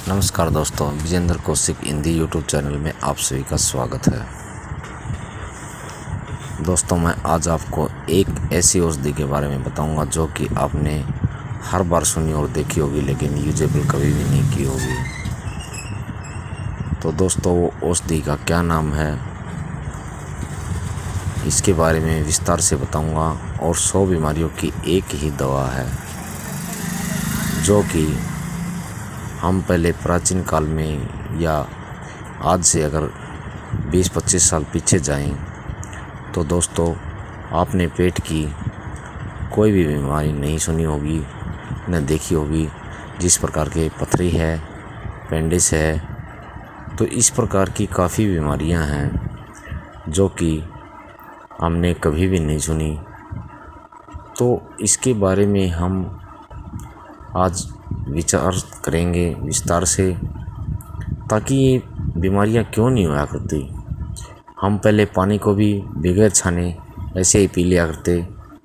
नमस्कार दोस्तों, Vijendra Kaushik Hindi YouTube channel में आप सभी का स्वागत है। दोस्तों, मैं आज आपको एक ऐसी औषधि के बारे में बताऊंगा जो कि आपने हर बार सुनी और देखी होगी, लेकिन यूजेबल कभी भी नहीं की होगी। तो दोस्तों, वो औषधि का क्या नाम है, इसके बारे में विस्तार से बताऊंगा। और 100 बीमारियों की एक ही दवा है जो कि हम पहले प्राचीन काल में या आज से अगर 20-25 साल पीछे जाएं तो दोस्तों, आपने पेट की कोई भी बीमारी नहीं सुनी होगी, न देखी होगी। जिस प्रकार के पथरी है, अपेंडिक्स है, तो इस प्रकार की काफ़ी बीमारियां हैं जो कि हमने कभी भी नहीं सुनी। तो इसके बारे में हम आज विचार करेंगे विस्तार से, ताकि ये बीमारियां क्यों नहीं हुआ करती। हम पहले पानी को भी बगैर छाने ऐसे ही पी लिया करते,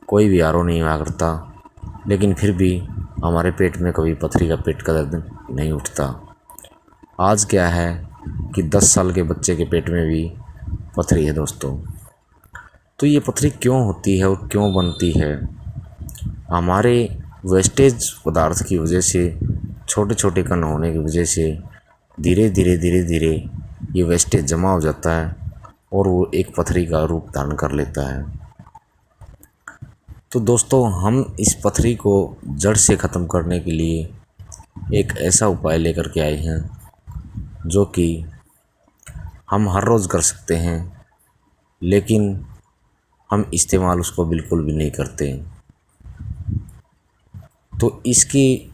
कोई भी आर ओ नहीं हुआ करता, लेकिन फिर भी हमारे पेट में कभी पथरी का पेट का दर्द नहीं उठता। आज क्या है कि 10 साल के बच्चे के पेट में भी पथरी है दोस्तों। तो ये पथरी क्यों होती है और क्यों बनती है? हमारे वेस्टेज पदार्थ की वजह से, छोटे छोटे कण होने की वजह से धीरे धीरे ये वेस्टेज जमा हो जाता है और वो एक पथरी का रूप धारण कर लेता है। तो दोस्तों, हम इस पथरी को जड़ से ख़त्म करने के लिए एक ऐसा उपाय लेकर के आए हैं जो कि हम हर रोज़ कर सकते हैं, लेकिन हम इस्तेमाल उसको बिल्कुल भी नहीं करते। तो इसकी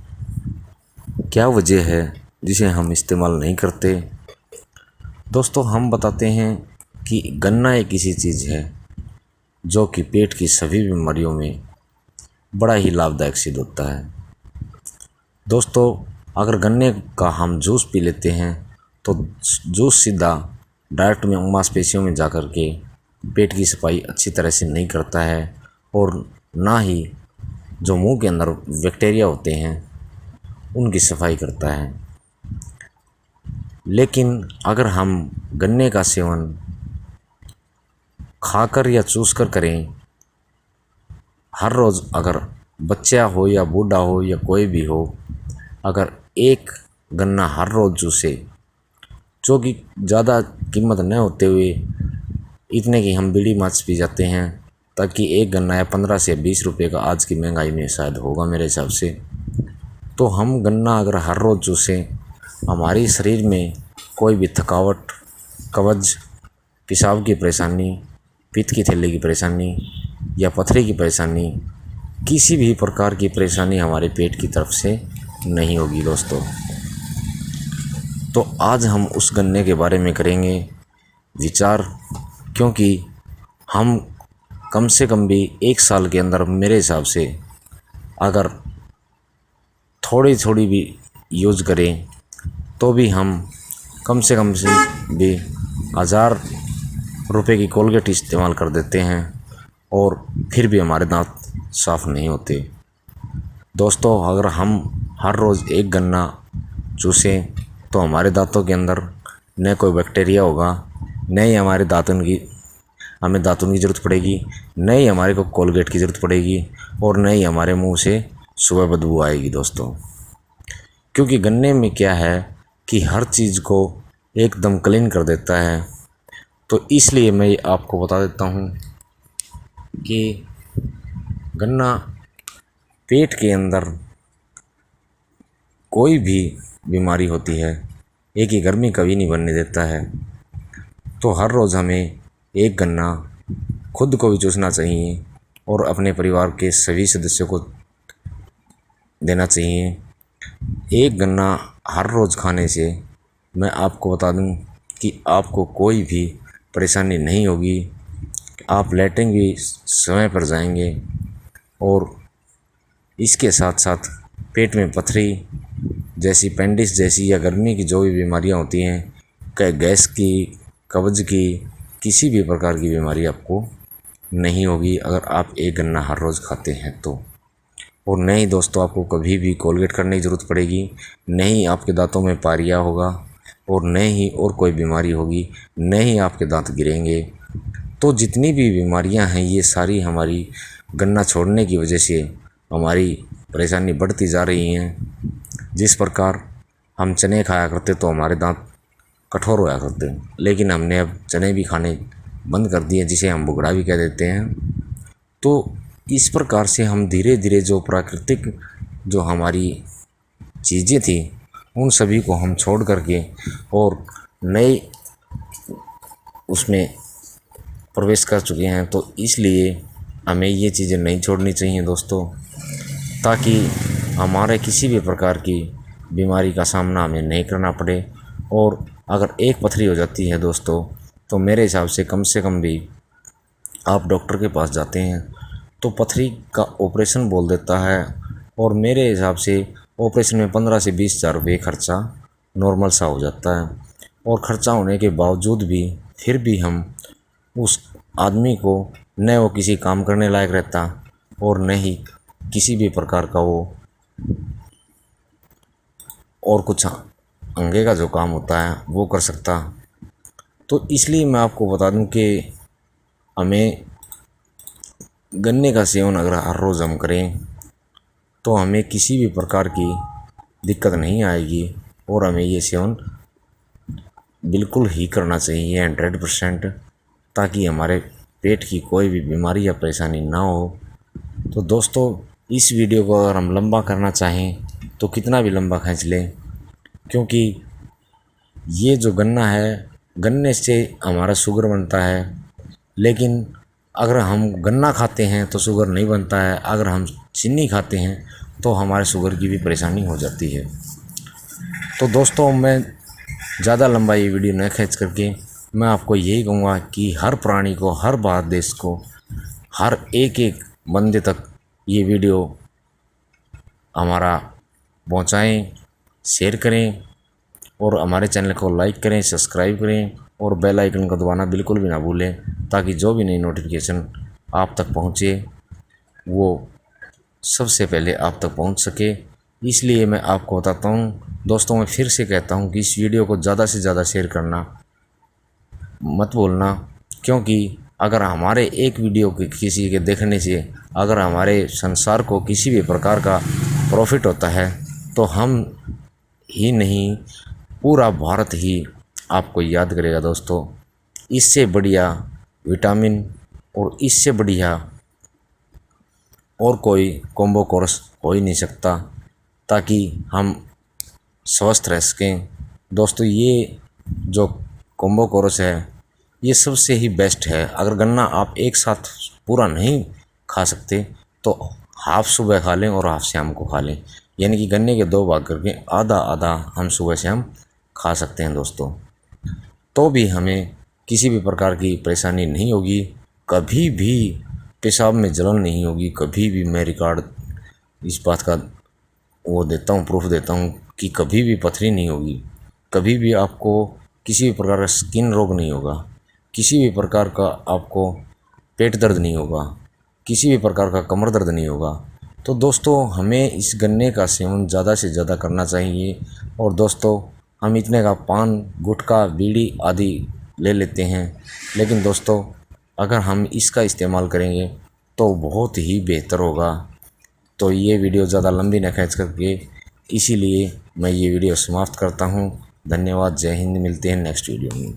क्या वजह है जिसे हम इस्तेमाल नहीं करते? दोस्तों, हम बताते हैं कि गन्ना एक ऐसी चीज़ है जो कि पेट की सभी बीमारियों में बड़ा ही लाभदायक सिद्ध होता है। दोस्तों, अगर गन्ने का हम जूस पी लेते हैं तो जूस सीधा डायरेक्ट में मांसपेशियों में जाकर के पेट की सफाई अच्छी तरह से नहीं करता है, और ना ही जो मुंह के अंदर बैक्टीरिया होते हैं उनकी सफाई करता है। लेकिन अगर हम गन्ने का सेवन खाकर या चूसकर करें हर रोज़, अगर बच्चा हो या बूढ़ा हो या कोई भी हो, अगर एक गन्ना हर रोज़ चूसे, जो कि ज़्यादा कीमत न होते हुए इतने की हम बीड़ी माच पी जाते हैं, ताकि एक गन्ना या 15 से 20 रुपये का आज की महंगाई में शायद होगा मेरे हिसाब से। तो हम गन्ना अगर हर रोज़ चूसें, हमारे शरीर में कोई भी थकावट, कब्ज, पेशाब की परेशानी, पित्त की थैली की परेशानी या पथरी की परेशानी, किसी भी प्रकार की परेशानी हमारे पेट की तरफ से नहीं होगी दोस्तों। तो आज हम उस गन्ने के बारे में करेंगे विचार, क्योंकि हम कम से कम भी 1 साल के अंदर मेरे हिसाब से अगर थोड़ी थोड़ी भी यूज़ करें तो भी हम कम से भी 1000 रुपये की कोलगेट इस्तेमाल कर देते हैं, और फिर भी हमारे दांत साफ़ नहीं होते। दोस्तों, अगर हम हर रोज़ एक गन्ना चूसें तो हमारे दांतों के अंदर न कोई बैक्टीरिया होगा, न ही हमें दातुन की ज़रूरत पड़ेगी, न ही हमारे को कोलगेट की ज़रूरत पड़ेगी, और न ही हमारे मुंह से सुबह बदबू आएगी दोस्तों। क्योंकि गन्ने में क्या है कि हर चीज़ को एकदम क्लीन कर देता है। तो इसलिए मैं आपको बता देता हूँ कि गन्ना पेट के अंदर कोई भी बीमारी होती है, एक ही गर्मी कभी नहीं बनने देता है। तो हर रोज़ हमें एक गन्ना खुद को भी चूसना चाहिए और अपने परिवार के सभी सदस्यों को देना चाहिए। एक गन्ना हर रोज़ खाने से मैं आपको बता दूं कि आपको कोई भी परेशानी नहीं होगी। आप लेटेंगे भी समय पर जाएंगे, और इसके साथ साथ पेट में पथरी जैसी, अपेंडिक्स जैसी या गर्मी की जो भी बीमारियां होती हैं, गैस की, कब्ज की, किसी भी प्रकार की बीमारी आपको नहीं होगी अगर आप एक गन्ना हर रोज़ खाते हैं तो। और न ही दोस्तों आपको कभी भी कोलगेट करने की ज़रूरत पड़ेगी, न ही आपके दांतों में पारिया होगा और न ही और कोई बीमारी होगी, न ही आपके दांत गिरेंगे। तो जितनी भी बीमारियां हैं ये सारी हमारी गन्ना छोड़ने की वजह से हमारी परेशानी बढ़ती जा रही हैं। जिस प्रकार हम चने खाया करते तो हमारे दांत कठोर होया करते, लेकिन हमने अब चने भी खाने बंद कर दिए, जिसे हम बुगड़ा भी कह देते हैं। तो इस प्रकार से हम धीरे धीरे जो प्राकृतिक जो हमारी चीज़ें थी उन सभी को हम छोड़ करके और नए उसमें प्रवेश कर चुके हैं। तो इसलिए हमें ये चीज़ें नहीं छोड़नी चाहिए दोस्तों, ताकि हमारे किसी भी प्रकार की बीमारी का सामना हमें नहीं करना पड़े। और अगर एक पथरी हो जाती है दोस्तों, तो मेरे हिसाब से कम भी आप डॉक्टर के पास जाते हैं तो पथरी का ऑपरेशन बोल देता है, और मेरे हिसाब से ऑपरेशन में 15 से 20 हज़ार रुपये खर्चा नॉर्मल सा हो जाता है। और ख़र्चा होने के बावजूद भी फिर भी हम उस आदमी को न वो किसी काम करने लायक रहता और न ही किसी भी प्रकार का वो और कुछ अंगे का जो काम होता है वो कर सकता। तो इसलिए मैं आपको बता दूं कि हमें गन्ने का सेवन अगर हर रोज़ हम करें तो हमें किसी भी प्रकार की दिक्कत नहीं आएगी, और हमें ये सेवन बिल्कुल ही करना चाहिए 100%, ताकि हमारे पेट की कोई भी बीमारी या परेशानी ना हो। तो दोस्तों इस वीडियो को अगर हम लंबा करना चाहें तो कितना भी लंबा खींच लें, क्योंकि ये जो गन्ना है, गन्ने से हमारा शुगर बनता है, लेकिन अगर हम गन्ना खाते हैं तो शुगर नहीं बनता है। अगर हम चीनी खाते हैं तो हमारे शुगर की भी परेशानी हो जाती है। तो दोस्तों मैं ज़्यादा लंबा ये वीडियो न खींच करके मैं आपको यही कहूँगा कि हर प्राणी को, हर भारत देश को, हर एक एक बंदे तक ये वीडियो हमारा पहुँचाएँ, शेयर करें और हमारे चैनल को लाइक करें, सब्सक्राइब करें और बेल आइकन को दबाना बिल्कुल भी ना भूलें, ताकि जो भी नई नोटिफिकेशन आप तक पहुँचे वो सबसे पहले आप तक पहुँच सके। इसलिए मैं आपको बताता हूँ दोस्तों, मैं फिर से कहता हूँ कि इस वीडियो को ज़्यादा से ज़्यादा शेयर करना मत भूलना, क्योंकि अगर हमारे एक वीडियो के किसी के देखने से अगर हमारे संसार को किसी भी प्रकार का प्रॉफिट होता है तो हम ही नहीं, पूरा भारत ही आपको याद करेगा दोस्तों। इससे बढ़िया विटामिन और इससे बढ़िया और कोई कॉम्बो कोर्स हो ही नहीं सकता, ताकि हम स्वस्थ रह सकें। दोस्तों ये जो कॉम्बो कोर्स है ये सबसे ही बेस्ट है। अगर गन्ना आप एक साथ पूरा नहीं खा सकते तो हाफ सुबह खा लें और हाफ शाम को खा लें, यानी कि गन्ने के 2 भाग करके आधा आधा हम सुबह शाम खा सकते हैं दोस्तों। तो भी हमें किसी भी प्रकार की परेशानी नहीं होगी, कभी भी पेशाब में जलन नहीं होगी, कभी भी। मैं रिकॉर्ड इस बात का वो देता हूँ, प्रूफ देता हूँ कि कभी भी पथरी नहीं होगी, कभी भी आपको किसी भी प्रकार का स्किन रोग नहीं होगा, किसी भी प्रकार का आपको पेट दर्द नहीं होगा, किसी भी प्रकार का कमर दर्द नहीं होगा। तो दोस्तों हमें इस गन्ने का सेवन ज़्यादा से ज़्यादा करना चाहिए। और दोस्तों हम इतने का पान, गुटखा, बीड़ी आदि ले लेते हैं, लेकिन दोस्तों अगर हम इसका इस्तेमाल करेंगे तो बहुत ही बेहतर होगा। तो ये वीडियो ज़्यादा लंबी न खींच करके इसीलिए मैं ये वीडियो समाप्त करता हूँ। धन्यवाद, जय हिंद, मिलते हैं नेक्स्ट वीडियो में।